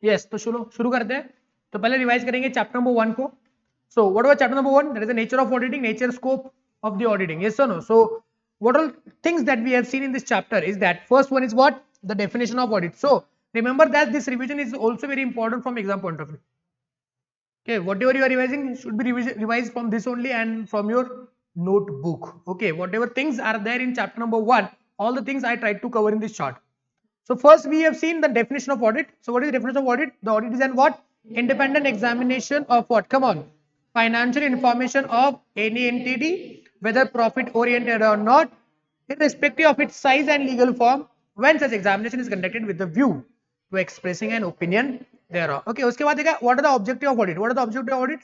Yes तो शुरू करते हैं। तो पहले रिवाइज करेंगे चैप्टर नंबर 1 को। So what was chapter number 1? That is the nature of auditing, nature scope of the auditing. Yes or no? So what all things that we have seen in this chapter is that first one is what? The definition of audit. So remember that this revision is also very important from exam point of view. Okay, whatever you are revising should be revised from this only and from your notebook. Okay, whatever things are there in chapter number 1, all the things I tried to cover in this chart. So first we have seen the definition of audit. So what is the definition of audit? The audit is an what? Independent examination of what? Come on. Financial information of any entity, whether profit oriented or not, irrespective of its size and legal form, when such examination is conducted with the view to expressing an opinion thereof. Okay, उसके बाद देखा what are the objective of audit? What are the objective of audit?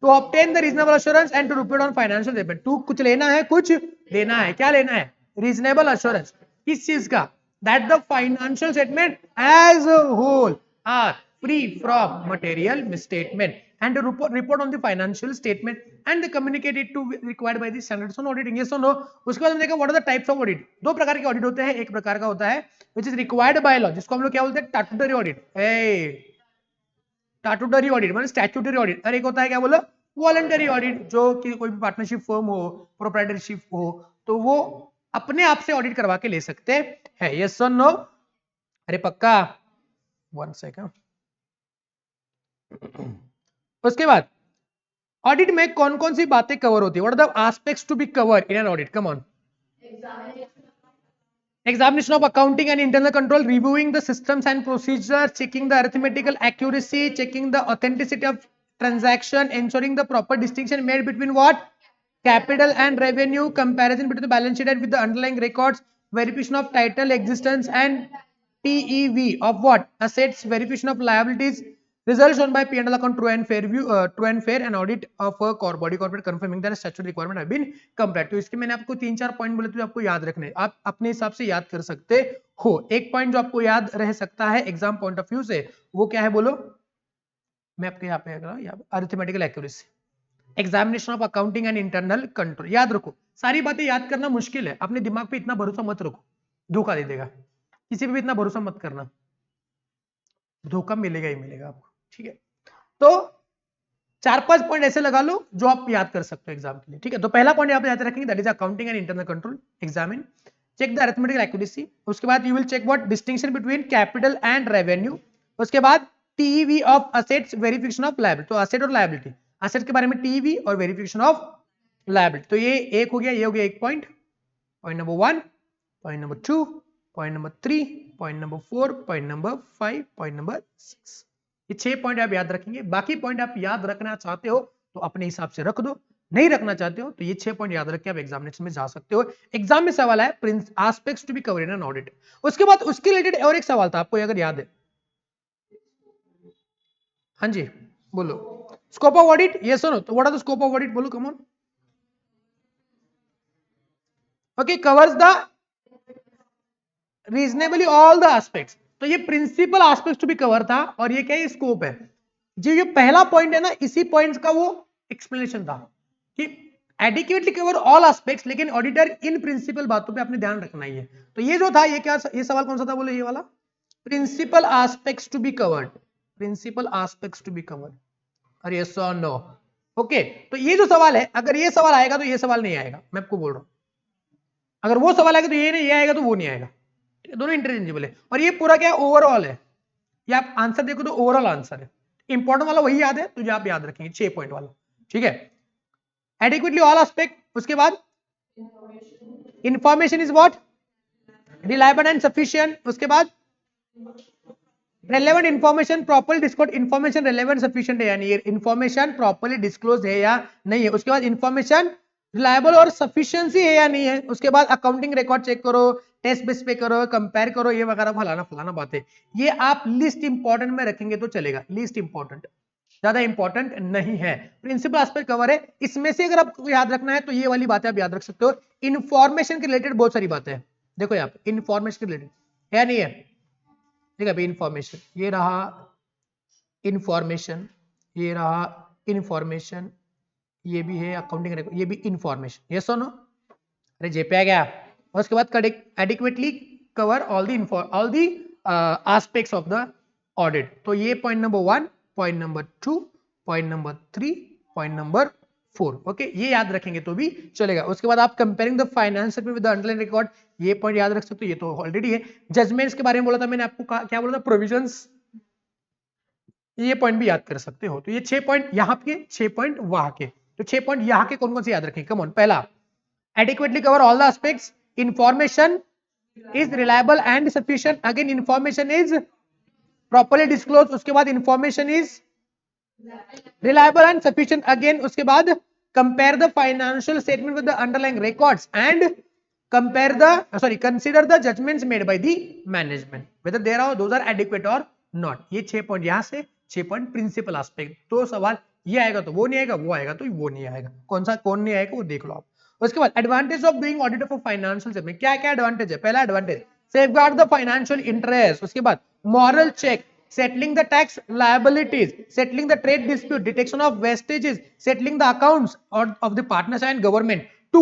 To obtain the reasonable assurance and to report on financial statement. तू कुछ लेना है, कुछ देना है, क्या लेना है? Reasonable assurance. किस चीज का? That the financial statement as a whole are free from material misstatement and to report on the financial statement and communicate it to required by the standards on auditing. Yes or no? उसके बाद हम देखा what are the types of audit? दो प्रकार के audit होते हैं। एक प्रकार का होता है which is required by law, जिसको हम लोग क्या बोलते हैं? Statutory audit. स्टैट्यूटरी ऑडिट मतलब स्टैट्यूटरी ऑडिट, और एक होता है क्या बोलो? वॉलंटरी ऑडिट, जो कि कोई भी पार्टनरशिप फर्म हो, प्रोप्राइटरशिप हो, तो वो अपने आप से ऑडिट करवा के ले सकते हैं। यस और नो? अरे पक्का, 1 सेकंड। उसके बाद ऑडिट में कौन कौन सी बातें कवर होती है? What are the aspects to be cover in an audit? Come on. Examination of accounting and internal control, reviewing the systems and procedures, checking the arithmetical accuracy, checking the authenticity of transaction, ensuring the proper distinction made between what? Capital and revenue, comparison between the balance sheet and with the underlying records, verification of title existence and TEV of what? Assets, verification of liabilities, results shown by P&L account true and fair and audit of a body corporate confirming that statutory requirement have been complied. तो इसके मैंने आपको 3-4 point बोले तो आपको याद रखने, आप अपने हिसाब से याद कर सकते हो। एक पॉइंट जो आपको याद रह सकता है एग्जाम पॉइंट ऑफ व्यू से, वो क्या है बोलो? मैं आपके यहाँ पे arithmetical accuracy, examination of accounting and internal control. याद रखो, सारी बातें याद करना मुश्किल है, अपने दिमाग पे इतना भरोसा मत रखो, धोखा दे देगा। किसी पे भी इतना भरोसा मत करना, धोखा मिलेगा ही मिलेगा आपको। ठीक है, तो 4-5 पॉइंट ऐसे लगा लो जो आप याद कर सकते हो एग्जाम के लिए। ठीक है, तो पहला पॉइंट यहाँ पे याद रखेंगे, that is accounting and internal control, examine, check the arithmetical accuracy. उसके बाद you will check what? Distinction between capital and revenue. उसके बाद TEV of assets, verification of liability. तो असेट और लायबिलिटी, असेट के बारे में टीईवी और वेरिफिकेशन ऑफ लायबिलिटी। तो ये एक हो गया, ये हो गया एक point, point number 1, point number 2, point number 3, point number 4, point number 5, point number 6। ये 6 पॉइंट आप याद रखेंगे। बाकी पॉइंट आप याद रखना चाहते हो तो अपने हिसाब से रख दो, नहीं रखना चाहते हो तो ये 6 पॉइंट याद रख के आप एग्जामिनेशन में जा सकते हो। एग्जाम में सवाल है aspects to be covered in an audit. उसके बाद उसके रिलेटेड और एक सवाल था, आपको अगर याद है? हाँ जी बोलो। स्कोप ऑफ ऑडिट, यस और नो? तो what are the scope of audit? बोलो come on. Okay, covers the reasonably all the aspects. तो ये principal aspects to be cover था, और ये क्या है? स्कोप है। जो ये पहला पॉइंट है ना, इसी पॉइंट का वो एक्सप्लेनेशन था कि एडिक्वेटली कवर ऑल एस्पेक्ट्स, लेकिन ऑडिटर इन प्रिंसिपल बातों पे अपने ध्यान रखना ही है। तो ये जो था, ये क्या, ये सवाल कौन सा था बोले? ये वाला, principal aspects to be covered, principal aspects to be covered. अरे यस और नो? ओके, तो ये जो सवाल है, अगर ये सवाल आएगा तो ये सवाल नहीं आएगा, मैं आपको बोल रहा हूं। अगर वो सवाल आएगा तो ये नहीं, ये आएगा तो वो नहीं आएगा। दोनों इंटरचेंजेबल है, और ये पूरा क्या ओवरऑल है। ये आप आंसर देखो तो ओवरऑल आंसर है, इंपॉर्टेंट वाला वही याद है तो जो आप याद रखेंगे 6 पॉइंट वाला। ठीक है, एडिक्वेटली ऑल एस्पेक्ट। उसके बाद information is what? Reliable and sufficient. उसके बाद relevant information properly disclose, information relevant sufficient है या नहीं, इंफॉर्मेशन प्रॉपर्ली डिस्क्लोज है या नहीं है। उसके बाद इंफॉर्मेशन रिलायबल और सफिशिएंसी है या नहीं है। उसके बाद अकाउंटिंग रिकॉर्ड चेक करो, टेस्ट बेस पे करो, कंपेयर करो, ये वगैरह फलाना फलाना बातें। ये आप लिस्ट इंपॉर्टेंट में रखेंगे तो चलेगा, लिस्ट इंपॉर्टेंट, ज्यादा इंपॉर्टेंट नहीं है। प्रिंसिपल एस्पेक्ट कवर है। इसमें से अगर आपको याद रखना है तो ये वाली बातें आप याद रख सकते हो। इंफॉर्मेशन के रिलेटेड बहुत सारी बातें हैं, देखो यहाँ पे इंफॉर्मेशन के रिलेटेड है या नहीं है? ठीक है, इंफॉर्मेशन, ये रहा इंफॉर्मेशन, ये रहा इंफॉर्मेशन, ये भी है अकाउंटिंग रिकॉर्ड, ये भी इंफॉर्मेशन। यस और नो? अरे जे पे आ गया। और उसके बाद adequately cover all the aspects of the audit. तो ये point number 1, point number 2, point number 3, point number 4। Okay, ये याद रखेंगे तो भी चलेगा। उसके बाद आप comparing the financial with the underline record, ये पॉइंट याद रख सकते हो, ये तो ऑलरेडी है। जजमेंट्स के बारे में बोला था मैंने आपको, क्या बोला था, प्रोविजंस, ये पॉइंट भी याद कर सकते हो। तो ये 6 पॉइंट यहाँ के, 6 पॉइंट वहां के। तो 6 पॉइंट यहाँ के कौन कौन से याद रखें, कम ऑन। पहला, adequately cover all the aspects, information is reliable and sufficient, again information is properly disclosed, उसके बाद information is reliable and sufficient, again उसके बाद compare the financial statement with the underlying records and consider the judgments made by the management whether those are adequate or not। ये 6 point यहां से, 6 point principal aspect. तो सवाल ये आएगा तो वो नहीं आएगा, वो आएगा तो वो नहीं आएगा, कौन नहीं आएगा वो देख लो आप। उसके बाद advantage of doing audit for financial statement, क्या क्या एडवांटेज है। पहला advantage, safeguard the financial interest. उसके बाद moral check, settling the tax liabilities, settling the trade dispute, detection of wastages, settling the accounts of the partners and government to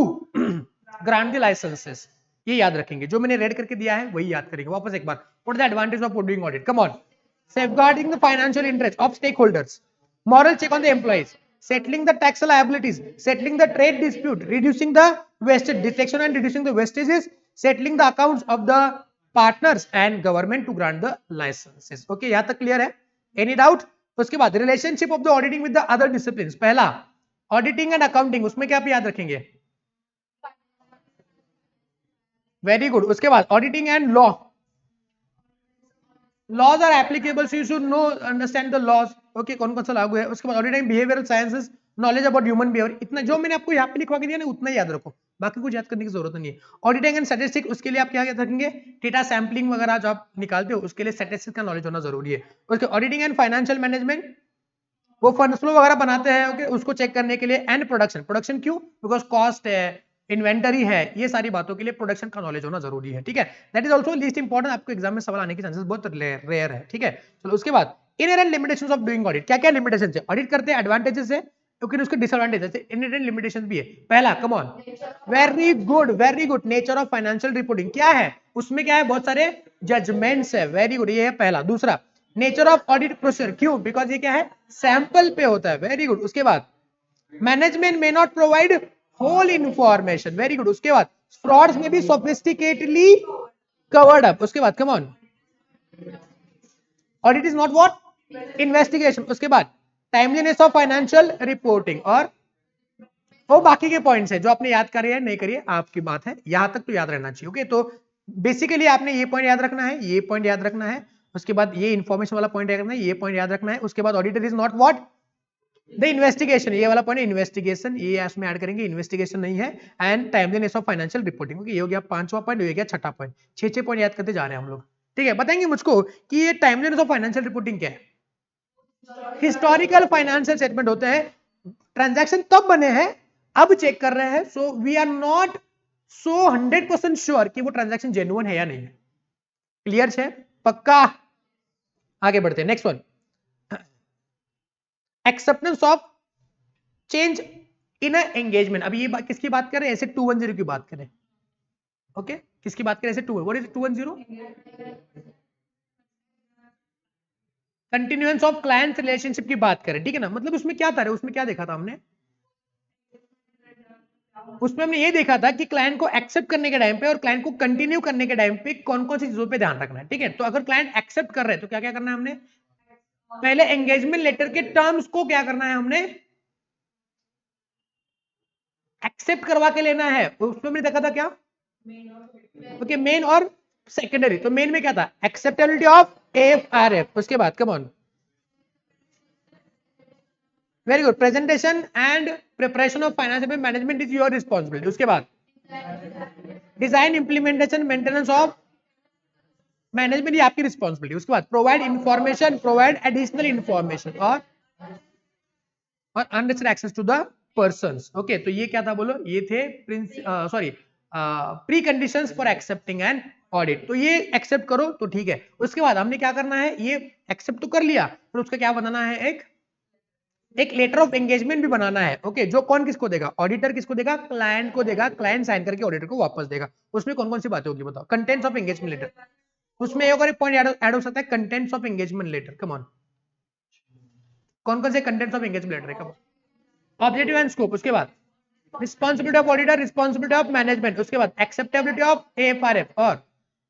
grant the licenses। ये याद रखेंगे, जो मैंने red करके दिया है वही याद करेंगे वापस एक बार। What is the advantage of doing audit? Come on. Safeguarding the financial interest of stakeholders, moral check on the employees, settling the tax liabilities, settling the trade dispute, reducing the wastage, detection and reducing the wastages, settling the accounts of the partners and government to grant the licenses। okay, यहां तक clear है? Any doubt? उसके बाद relationship of the auditing with the other discipline. पहला, auditing and accounting, उसमें क्या आप याद रखेंगे? Very good. उसके बाद auditing and law, laws are applicable, so you should know understand the laws. Okay, कौन कौन सा लागू है। उसके बाद auditing behavioural sciences, knowledge about human behaviour. इतना जो मैंने आपको यहाँ पे लिखवा के दिया ना, उतना ही याद रखो, बाकी कुछ याद करने की जरूरत नहीं है। ऑडिटिंग एंड स्टैटिस्टिक, उसके लिए आप क्या याद रखेंगे? डेटा सैंपलिंग वगैरह जो आप निकालते हो, उसके लिए स्टैटिस्टिक्स का नॉलेज होना जरूरी है। उसके ऑडिटिंग एंड फाइनेंशियल मैनेजमेंट, वो फंड फ्लो वगैरह बनाते हैं, ओके, उसको चेक करने के लिए। एंड प्रोडक्शन, प्रोडक्शन क्यों? बिकॉज कॉस्ट है, इन्वेंटरी है, ये सारी बातों के लिए प्रोडक्शन का नॉलेज होना जरूरी है। ठीक है, that is also least important, आपको एग्जाम में सवाल आने के चांसेस बहुत रेयर है। ठीक है, चलो उसके बाद inherent limitations of doing audit, क्या क्या लिमिटेशंस है? ऑडिट करते हैं, एडवांटेजेस है, लेकिन उसके डिसएडवांटेजेस है, इनहेरेंट लिमिटेशंस भी है। पहला, कम on, very good very good, nature of financial reporting, क्या है उसमें? क्या है? बहुत सारे जजमेंट्स है। वेरी गुड, ये है पहला। दूसरा, नेचर ऑफ ऑडिट प्रोसीजर, क्यों? बिकॉज ये क्या है? सैंपल पे होता है। Very good. उसके बाद management may not provide whole information. Very good. उसके बाद फ्रॉड्स में भी सोफिस्टिकेटली कवर्ड अप। उसके बाद come on, audit is not what? Investigation. उसके बाद टाइमलीनेस ऑफ फाइनेंशियल रिपोर्टिंग, और वो बाकी के पॉइंट्स है जो आपने याद करिए नहीं करिए आपकी बात है, यहां तक तो याद रहना चाहिए। ओके, तो बेसिकली आपने ये पॉइंट याद रखना है, ये पॉइंट याद रखना है, उसके बाद ये इंफॉर्मेशन वाला पॉइंट याद रखना है, ये पॉइंट याद रखना है। उसके बाद auditor is not what? The investigation, ये वाला पॉइंट इन्वेस्टिगेशन, ये इसमें ऐड करेंगे, इन्वेस्टिगेशन नहीं है। And timeliness of financial reporting. Okay, ये हो गया पांचवा पॉइंट, ये हो गया छठा पॉइंट। 6 पॉइंट याद करते जा रहे हैं हम लोग। ठीक है, बताएंगे मुझको कि ये टाइमलीनेस ऑफ फाइनेंशियल रिपोर्टिंग क्या है? हिस्टोरिकल फाइनेंशियल स्टेटमेंट होते हैं, ट्रांजैक्शन तब बने हैं, अब चेक कर रहे हैं, so we are not so 100% sure कि वो ट्रांजैक्शन जेन्युइन है या नहीं है। क्लियर है? पक्का? आगे बढ़ते हैं, next one, acceptance of change in engagement. अब ये किसकी बात करें? ऐसे 210 की बात करें। ओके, किसकी बात करें? ऐसे 2, what is 210? Continuance of client relationship की बात करें। ठीक है ना, मतलब उसमें क्या था, उसमें क्या देखा था हमने? उसमें हमने ये देखा था कि क्लाइंट को एक्सेप्ट करने के टाइम पे और क्लाइंट को कंटिन्यू करने के टाइम पे कौन कौन सी चीजों पे ध्यान रखना है। ठीक है, तो अगर क्लाइंट एक्सेप्ट कर रहे हैं तो क्या क्या करना है हमने? पहले एंगेजमेंट लेटर के टर्म्स को क्या करना है हमने? एक्सेप्ट करवा के लेना है। उसमें हमने देखा था क्या? ओके, मेन और सेकेंडरी। तो मेन में क्या था? Acceptability of AFRF। उसके बाद come on, very good, presentation and preparation of financial management is your responsibility. उसके बाद design, implementation, maintenance of management, ये आपकी रिस्पॉन्सिबिलिटी। उसके बाद provide information, provide additional information और unregistered access to the persons. Okay, तो ये क्या था बोलो? ये थे preconditions for accepting an audit. तो ये एक्सेप्ट करो तो ठीक है। उसके बाद हमने क्या करना है? ये एक्सेप्ट तो कर लिया, फिर उसका क्या बनाना है? एक लेटर ऑफ एंगेजमेंट भी बनाना है। ओके, जो कौन किसको देगा? ऑडिटर किसको देगा? क्लाइंट को देगा। क्लाइंट साइन करके ऑडिटर को वापस देगा। उसमें कौन कौन सी बातें होगी बताओ? कंटेंट्स ऑफ एंगेजमेंट लेटर, उसमें एक और पॉइंट ऐड हो सकता है, contents of engagement letter. Come on, कौन कौन से कंटेंट्स ऑफ एंगेजमेंट लेटर है? Come on, objective and scope, उसके बाद responsibility of auditor, responsibility of management, उसके बाद एक्सेप्टेबिलिटी ऑफ एएफआरएफ और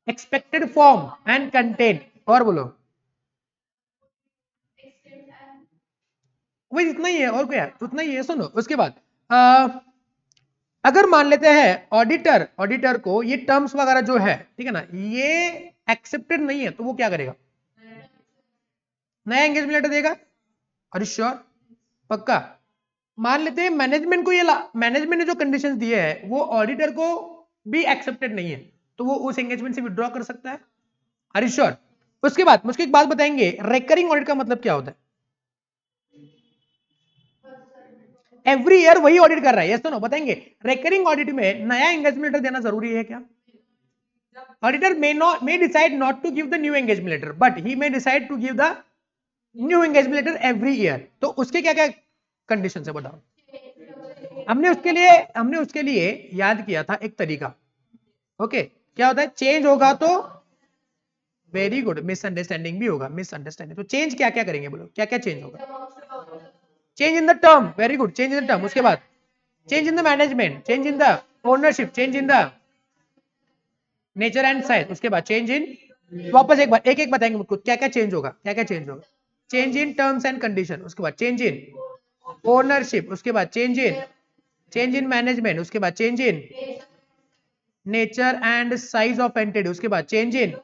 एक्सपेक्टेड फॉर्म एंड कंटेंट, और बोलो वही इतना ही है, और क्या है, उतना ही है। सुनो उसके बाद अगर मान लेते हैं ऑडिटर को ये टर्म्स वगैरह जो है, ठीक है ना, ये एक्सेप्टेड नहीं है, तो वो क्या करेगा? नया एंगेजमेंट लेटर देगा। अरे श्योर, पक्का। मान लेते हैं मैनेजमेंट को, ये मैनेजमेंट ने जो कंडीशंस दिए हैं वो ऑडिटर को भी एक्सेप्टेड नहीं है, तो वो उस एंगेजमेंट से विड्रॉ कर सकता है। अरे श्योर। उसके बाद मुझको एक बात बताएंगे, रेकरिंग ऑडिट का मतलब क्या होता है? एवरी ईयर वही ऑडिट कर रहा है, यस तो नो, बताएंगे। रेकरिंग ऑडिट में नया एंगेजमेंट लेटर देना जरूरी है क्या? Auditor may decide not to give the new engagement letter, but he may decide to give the new engagement letter every year. तो उसके क्या क्या कंडीशन है बताओ। हमने उसके लिए याद किया था एक तरीका। ओके, क्या होता है? चेंज होगा तो वेरी गुड, मिसअंडरस्टैंडिंग भी होगा, मिसअंडरस्टैंडिंग। तो चेंज क्या क्या करेंगे, बोलो क्या क्या चेंज होगा? Change in the term, very good, change in the term. उसके बाद change in the management, change in the ownership, change in the nature and size. उसके बाद चेंज इन, वापस एक बार एक एक बताएंगे मुझको क्या क्या चेंज होगा, क्या क्या चेंज होगा। Change in terms and condition, उसके बाद चेंज इन ओनरशिप, उसके बाद चेंज इन मैनेजमेंट, उसके बाद change in nature and size of entity, उसके बाद चेंज इन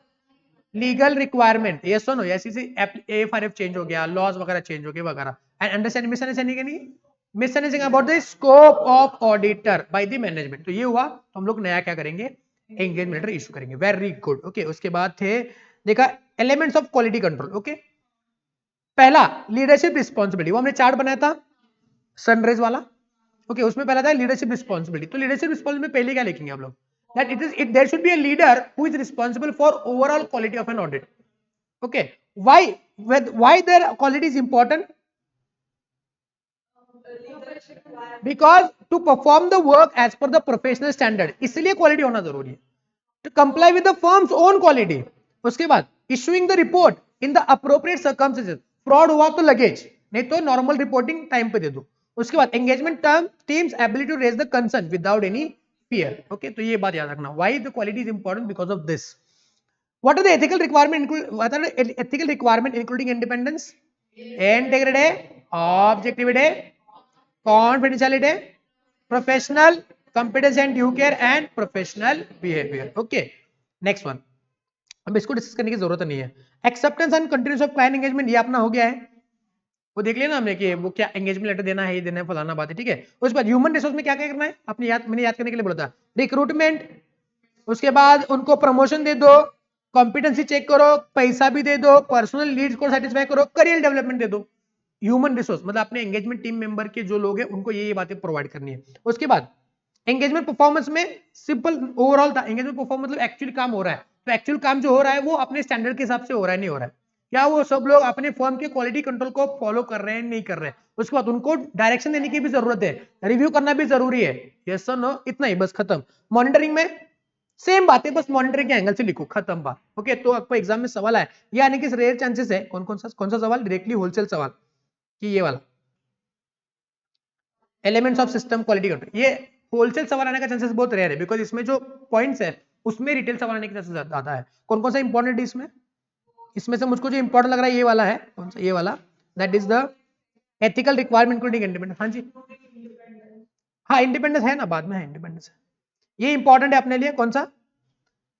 लीगल रिक्वायरमेंट। ये सुनो, ऐसी एफआरएफ चेंज हो गया, लॉज वगैरह चेंज हो गए वगैरह। एंड अंडरस्टैंड मिसअंडरस्टैंडिंग नहीं, misunderstanding about the scope of auditor by the management. तो ये हुआ, तो हम लोग नया क्या करेंगे? एंगेजमेंट लेटर इशू करेंगे। Very good, okay. उसके बाद थे, देखा elements of quality control. Okay, पहला लीडरशिप रिस्पॉन्सिबिलिटी, वो हमने चार्ट बनाया था सनराइज वाला। ओके, उसमें पहला था लीडरशिप रिस्पॉन्सिबिलिटी। तो लीडरशिप रिस्पॉन्सिबिलिटी पहले क्या लिखेंगे आप लोग? that there should be a leader who is responsible for overall quality of an audit. Okay, why their quality is important? Because to perform the work as per the professional standard, इसलिए quality होना जरूरी है। to comply with the firm's own quality. उसके बाद issuing the report in the appropriate circumstances. Fraud हुआ तो luggage, नहीं तो नॉर्मल रिपोर्टिंग टाइम पे दे दो। उसके बाद engagement term team's ability to raise the concern without any fear. Okay, तो ये बात याद रखना, why the quality is important, because of this. What are the ethical requirement, what are the ethical requirement including independence, integrity, objectivity, confidentiality, professional competence and due care and professional behavior. Okay, next one, अब इसको discuss करने की जरूरत नहीं है। Acceptance and continuous of client engagement, ये अपना हो गया है, वो देख लिया ना हमने कि वो क्या एंगेजमेंट लेटर देना है, ये देना है, फलाना बात है, ठीक है। उसके बाद ह्यूमन रिसोर्स में क्या क्या करना है, अपने मैंने याद करने के लिए बोला था, रिक्रूटमेंट, उसके बाद उनको प्रमोशन दे दो, कॉम्पिटेंसी चेक करो, पैसा भी दे दो, पर्सनल नीड्स को सेटिस्फाई करो, करियर डेवलपमेंट दे दो। ह्यूमन रिसोर्स मतलब अपने एंगेजमेंट टीम मेंबर के जो लोग हैं उनको ये बातें प्रोवाइड करनी है। उसके बाद एंगेजमेंट परफॉर्मेंस में सिंपल ओवरऑल था, एंगेजमेंट परफॉर्मेंस मतलब एक्चुअली काम हो रहा है, तो एक्चुअल काम जो हो रहा है वो अपने स्टैंडर्ड के हिसाब से हो रहा है नहीं हो रहा है, क्या वो सब लोग अपने फर्म के क्वालिटी कंट्रोल को फॉलो कर रहे हैं नहीं कर रहे हैं। उसके बाद उनको डायरेक्शन देने की भी जरूरत है, रिव्यू करना भी जरूरी है। यस सर नो, इतना ही, बस खत्म। मॉनिटरिंग में सेम बात है, बस मॉनिटरिंग के एंगल से लिखो, खत्म बात। ओके, तो आपको एग्जाम में सवाल है, यानी कि रेयर चांसेस है, कौन सा सवाल, डायरेक्टली होलसेल सवाल कि ये वाला elements of system quality control, ये होलसेल सवाल आने का चांसेस बहुत रेयर है, बिकॉज इसमें जो पॉइंट्स है उसमें रिटेल सवाल आने के चांसेस ज्यादा है। कौन कौन सा इंपॉर्टेंट है इसमें? इसमें से मुझको जो इंपॉर्टेंट लग रहा है ये वाला है, कौन सा, ये वाला, that is the ethical requirement including independence. हाँ जी, हाँ इंडिपेंडेंस है ना, बाद में है इंडिपेंडेंस, ये इंपॉर्टेंट है अपने लिए। कौन सा?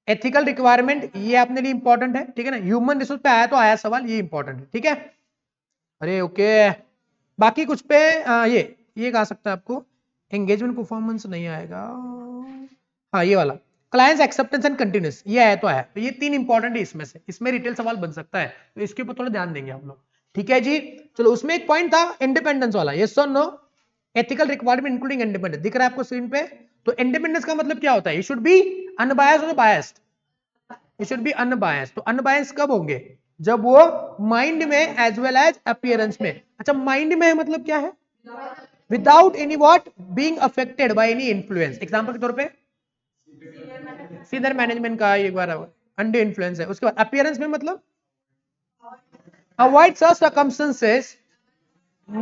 एथिकल रिक्वायरमेंट, ये अपने लिए इंपॉर्टेंट है, ठीक है ना। ह्यूमन रिसोर्स पे आया तो आया सवाल, ये इंपॉर्टेंट है, ठीक है। अरे ओके, बाकी कुछ पे ये कहा सकता है आपको, एंगेजमेंट परफॉर्मेंस नहीं आएगा। हाँ ये वाला क्लाइंट्स एक्सेप्टेंस एंड कंटिन्यूस, ये आया तो आया, तो ये तीन इंपॉर्टेंट है इसमें से, इसमें रिटेल सवाल बन सकता है, तो इसके ऊपर थोड़ा ध्यान देंगे आप लोग, ठीक है जी। चलो, उसमें एक पॉइंट था इंडिपेंडेंस वाला, यस और no, ethical requirement including independence, दिख रहा है आपको स्क्रीन पे। तो इंडिपेंडेंस का मतलब क्या होता है? यू शुड बी अनबायस्ड और biased, you should be unbiased. तो अनबायस्ड कब होंगे? जब वो माइंड में एज वेल एज अपीयरेंस में। अच्छा, माइंड में है मतलब क्या है? Without any what, being affected by any influence. Example के तौर पे सीनियर मैनेजमेंट का एक बार अंडर इन्फ्लुएंस है। उसके बाद अपीयरेंस में मतलब avoid such circumstances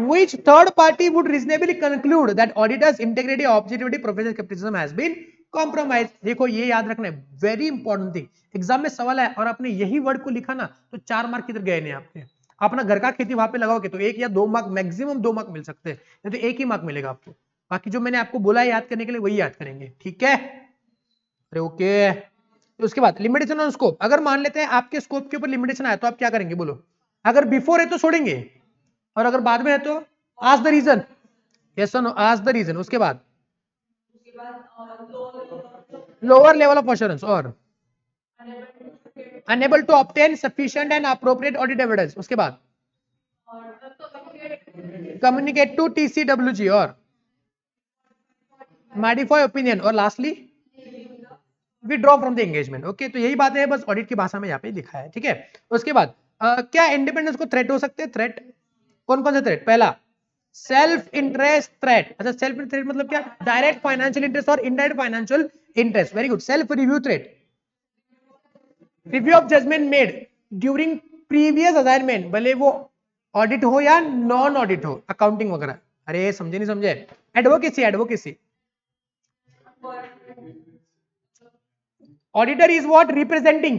which third party would reasonably conclude that auditor's integrity, objectivity, professional skepticism has been compromised। देखो ये याद रखना है, वेरी इंपॉर्टेंट थिंग। एग्जाम में सवाल है और आपने यही वर्ड को लिखा ना तो 4 मार्क किधर गए नहीं आपके। अपना घर का खेती वहां पे लगाओगे तो 1 या 2 मार्क, मैक्सिमम 2 मार्क मिल सकते हैं, नहीं तो 1 ही मार्क मिलेगा आपको। बाकी जो मैंने आपको बोला है याद करने के लिए वही याद करेंगे, ठीक है। अरे ओके। तो उसके बाद लिमिटेशन ऑन स्कोप। अगर मान लेते हैं आपके स्कोप के ऊपर लिमिटेशन आया तो आप क्या करेंगे बोलो। अगर बिफोर है तो छोड़ेंगे, और अगर बाद में है तो आस्क द रीजन। यस और नो, आस्क द रीजन। उसके बाद लोअर लेवल ऑफ अश्योरेंस और unable to obtain sufficient and appropriate audit evidence. उसके बाद कम्युनिकेट टू टीसीडब्ल्यूजी और मॉडिफाई ओपिनियन, और lastly withdraw from the engagement. Okay, तो यही बात है, बस ऑडिट की भाषा में यहाँ पे लिखा है, ठीक है। उसके बाद क्या इंडिपेंडेंस को थ्रेट हो सकते हैं? थ्रेट कौन कौन से थ्रेट? पहला सेल्फ इंटरेस्ट थ्रेट। अच्छा, सेल्फ इंटरेस्ट मतलब क्या? डायरेक्ट फाइनेंशियल इंटरेस्ट और indirect financial interest. Very good. Self review threat, review of judgement made during previous assignment, भले वो ऑडिट हो या नॉन ऑडिट हो, अकाउंटिंग वगैरह। अरे समझे नहीं समझे? Advocacy, advocacy auditor is what? Representing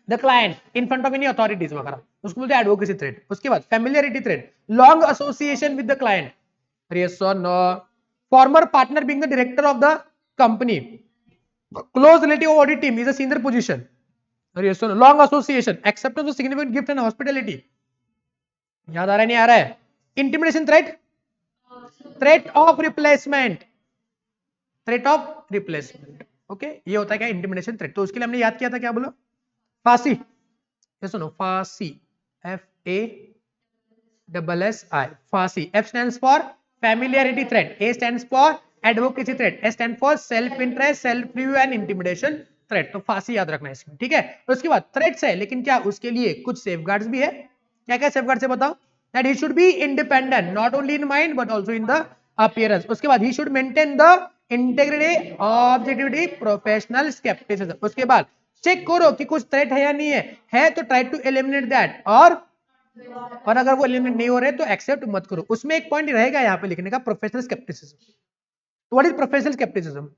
the client in front of any authorities वगैरह, उसको बोलते हैं एडवोकेसी थ्रेड। उसके बाद familiarity threat, long association with the client. Yes और no? Former partner being the director of the company, close relative of audit team is a senior position. Yes और no? Long association, acceptance of significant gift and hospitality. याद आ रहा है नहीं आ रहा है? Intimidation threat, threat of replacement, threat of replacement. Okay, ये होता है क्या? Intimidation threat. तो उसके लिए हमने याद किया था क्या बोलो? फांसी। ये सुनो, फांसी, FASSI, फांसी। F stands for familiarity threat, A stands for advocacy threat, S stands for self interest, self review and intimidation threat। तो फांसी याद रखना है इसमें, ठीक है। उसके बाद थ्रेट्स है, लेकिन क्या उसके लिए कुछ सेफगार्ड्स भी है। क्या क्या सेफगार्ड्स है बताओ? That he should be independent, not only in mind but also in the appearance. उसके बाद he should maintain the integrity, objectivity, professional scepticism. उसके बाद चेक करो कि कुछ थ्रेट है या नहीं है तो ट्राई टू एलिमिनेट दैट, और अगर वो एलिमिनेट नहीं हो रहे तो एक्सेप्ट मत करो। उसमें एक पॉइंट रहेगा यहाँ पे लिखने का, professional scepticism. What is professional scepticism?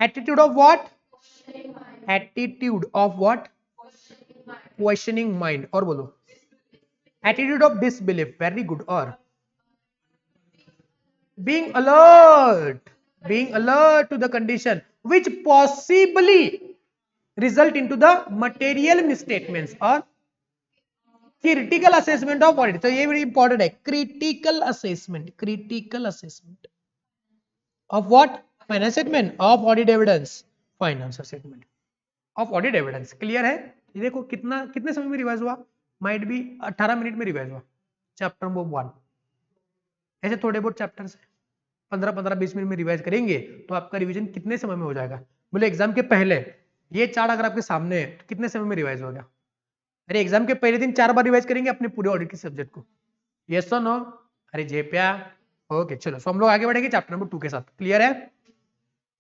Attitude of what? Attitude of what? Questioning mind. और बोलो attitude of disbelief. Very good. और being alert to the condition which possibly result into the material misstatements और critical assessment of audit। तो ये बड़ी important है, critical assessment of what? finance statement of audit evidence, financial statement of audit evidence। Clear है? ये देखो कितने समय में रिवाइज हुआ? माइट बी 18 मिनट में रिवाइज हुआ चैप्टर नंबर 1। ऐसे थोड़े बहुत चैप्टर्स 15-20 मिनट में रिवाइज करेंगे तो आपका रिवीजन कितने समय में हो जाएगा? बोले एग्जाम के पहले ये चार्ट अगर आपके सामने है तो कितने समय में रिवाइज हो गया? अरे एग्जाम के पहले दिन 4 बार रिवाइज करेंगे अपने पूरे ऑडिट के सब्जेक्ट को। यस और नो? अरे जेप्या। ओके चलो, सो हम लोग आगे बढ़ेंगे चैप्टर नंबर 2 के साथ। क्लियर है?